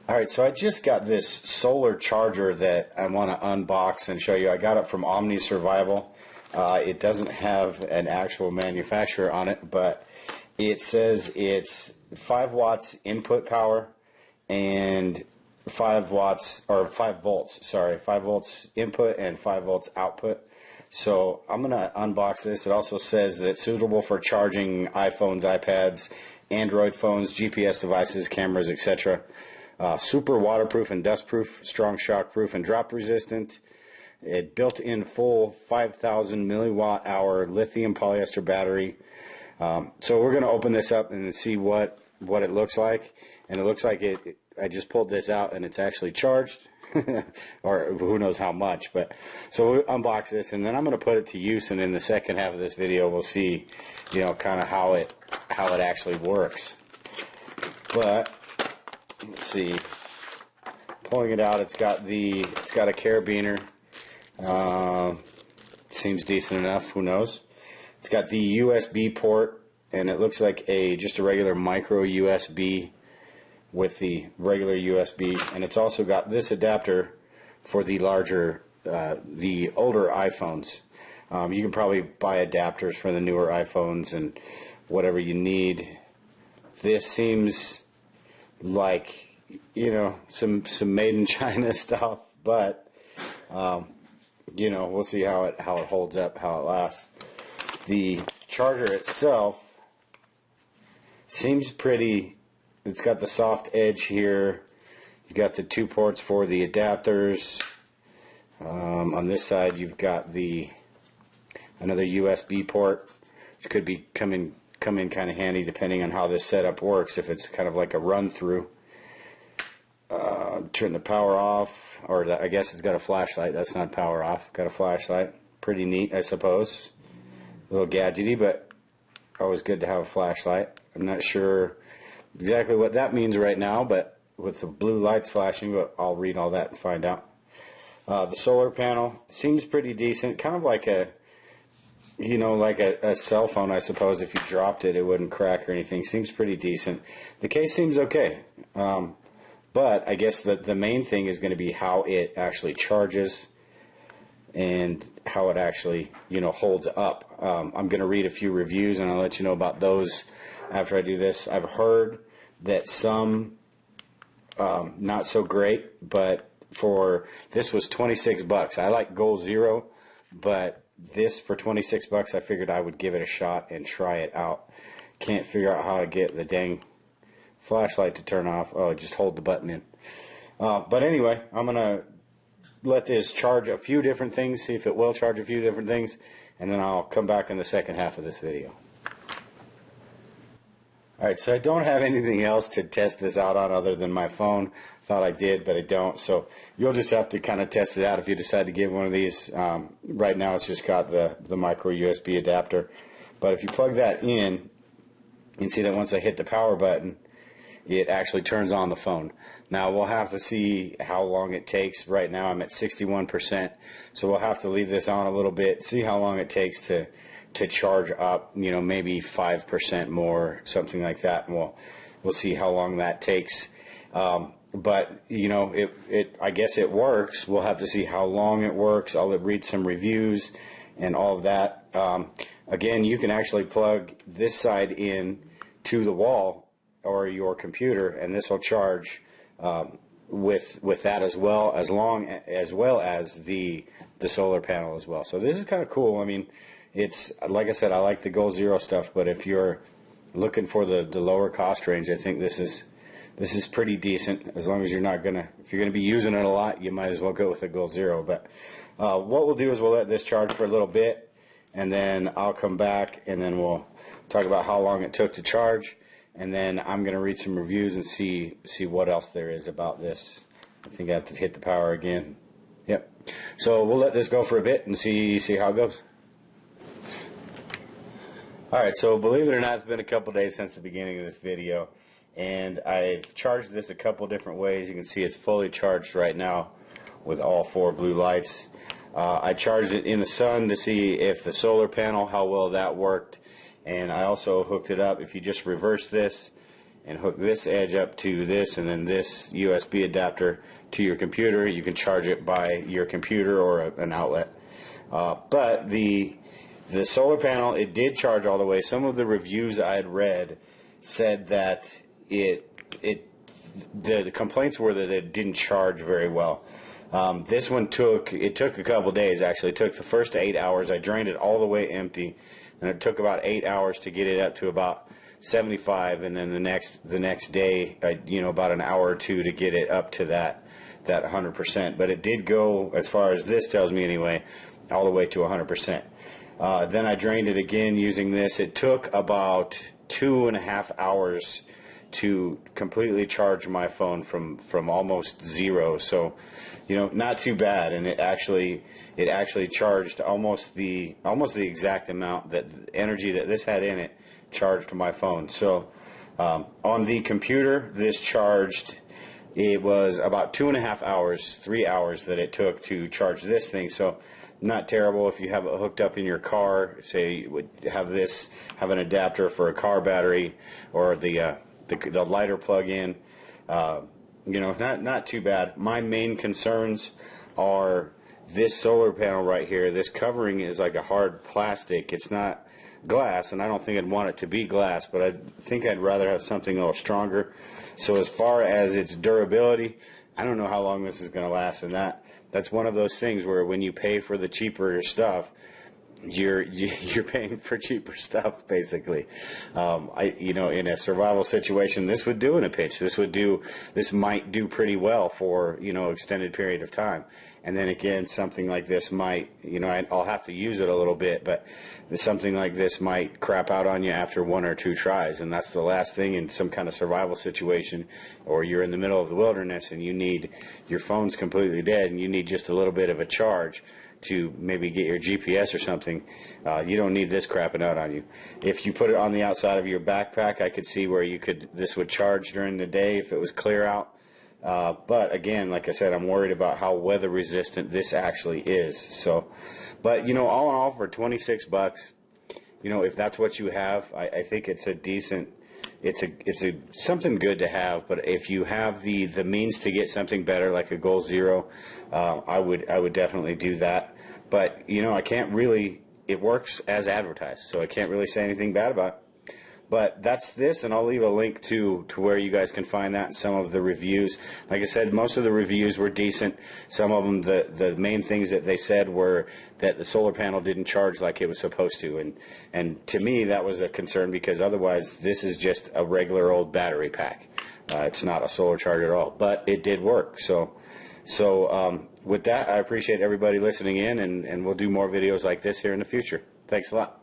Alright, so I just got this solar charger that I want to unbox and show you. I got it from Omni Survival. It doesn't have an actual manufacturer on it, but it says it's 5 watts input power and 5 watts, or 5 volts, sorry, 5 volts input and 5 volts output. So I'm going to unbox this. It also says that it's suitable for charging iPhones, iPads, Android phones, GPS devices, cameras, etc. Super waterproof and dustproof, strong shockproof and drop resistant. It built-in full 5,000 milliwatt hour lithium polyester battery. So we're going to open this up and see what it looks like. And it looks like I just pulled this out and it's actually charged, or who knows how much. But so we'll unbox this and then I'm going to put it to use. And in the second half of this video, we'll see, you know, kind of how it actually works. But let's see. Pulling it out, it's got a carabiner. Seems decent enough. Who knows? It's got the USB port, and it looks like just a regular micro USB with the regular USB, and it's also got this adapter for the larger, the older iPhones. You can probably buy adapters for the newer iPhones and whatever you need. This seems like, you know, some made in China stuff, but you know, we'll see how it holds up, how it lasts. The charger itself seems pretty. It's got the soft edge here. You got the 2 ports for the adapters. On this side, you've got another USB port, which could be come in kind of handy depending on how this setup works. If it's kind of like a run through. Turn the power off, or I guess it's got a flashlight. That's not power off. Got a flashlight. Pretty neat, I suppose. A little gadgety, but always good to have a flashlight. I'm not sure exactly what that means right now, but with the blue lights flashing, but I'll read all that and find out. The solar panel seems pretty decent. Kind of like a, you know, like a cell phone, I suppose. If you dropped it, it wouldn't crack or anything. Seems pretty decent. The case seems okay. But I guess the main thing is going to be how it actually charges and how it actually, you know, holds up. I'm going to read a few reviews and I'll let you know about those after I do this. I've heard that some not so great, but this was 26 bucks. I like Goal Zero, but this for 26 bucks, I figured I would give it a shot and try it out. Can't figure out how to get the dang flashlight to turn off. Oh, just hold the button in. But anyway, I'm going to let this charge a few different things, see if it will charge a few different things, and then I'll come back in the second half of this video. Alright, so I don't have anything else to test this out on other than my phone. Thought I did, but I don't. So you'll just have to kind of test it out if you decide to give one of these. Right now it's just got the micro USB adapter. But if you plug that in, you can see that once I hit the power button, it actually turns on the phone. Now we'll have to see how long it takes. Right now I'm at 61%, so we'll have to leave this on a little bit, see how long it takes to charge up, you know, maybe 5% more, something like that, and we'll see how long that takes. But you know, I guess it works. We'll have to see how long it works. I'll read some reviews and all of that. Again, you can actually plug this side in to the wall or your computer, and this will charge with that as well as the solar panel as well. So this is kind of cool. I mean, it's like I said, I like the Goal Zero stuff, but if you're looking for the lower cost range, I think this is pretty decent. As long as you're not gonna, if you're gonna be using it a lot, you might as well go with the Goal Zero. But what we'll do is we'll let this charge for a little bit, and then I'll come back and then we'll talk about how long it took to charge. And then I'm going to read some reviews and see what else there is about this. I think I have to hit the power again. Yep. So we'll let this go for a bit and see how it goes. Alright, so believe it or not, it's been a couple days since the beginning of this video. and I've charged this a couple different ways. You can see it's fully charged right now with all 4 blue lights. I charged it in the sun to see if the solar panel, how well that worked, and I also hooked it up. If you just reverse this and hook this edge up to this and then this USB adapter to your computer, you can charge it by your computer or an outlet. But the solar panel, it did charge all the way. Some of the reviews I had read said that the complaints were that it didn't charge very well. This one took a couple days actually. It took the first 8 hours. I drained it all the way empty, and it took about 8 hours to get it up to about 75, and then the next day, about an hour or two to get it up to that 100%. But it did go, as far as this tells me anyway, all the way to 100%. Then I drained it again using this. It took about 2.5 hours to completely charge my phone from almost zero. So, not too bad, and it actually charged almost the exact amount that energy that this had in it charged my phone. So on the computer, this charged. It was about 2.5 hours, 3 hours that it took to charge this thing. So not terrible if you have it hooked up in your car. Say you would have an adapter for a car battery or the lighter plug-in. Not too bad. My main concerns are this solar panel right here. This covering is like a hard plastic. It's not glass, and I don't think I'd want it to be glass, but I think I'd rather have something a little stronger. So as far as its durability, I don't know how long this is going to last, and that's one of those things where when you pay for the cheaper stuff, you're paying for cheaper stuff, basically. In a survival situation, this would do in a pinch. This might do pretty well for extended period of time. And then again, something like this might, I'll have to use it a little bit, but something like this might crap out on you after 1 or 2 tries, and that's the last thing in some kind of survival situation, or you're in the middle of the wilderness and your phone's completely dead and you need just a little bit of a charge to maybe get your GPS or something. You don't need this crapping out on you. If you put it on the outside of your backpack, I could see where this would charge during the day if it was clear out. But again, like I said, I'm worried about how weather resistant this actually is. So, but all in all, for $26, if that's what you have, I think it's a decent. It's something good to have. But if you have the means to get something better, like a Goal Zero, I would definitely do that. But I can't really. It works as advertised, so I can't really say anything bad about it. But that's this, and I'll leave a link to where you guys can find that and some of the reviews. Like I said, most of the reviews were decent. Some of them, the main things that they said were that the solar panel didn't charge like it was supposed to. And to me, that was a concern, because otherwise this is just a regular old battery pack. It's not a solar charger at all, but it did work. So with that, I appreciate everybody listening in, and we'll do more videos like this here in the future. Thanks a lot.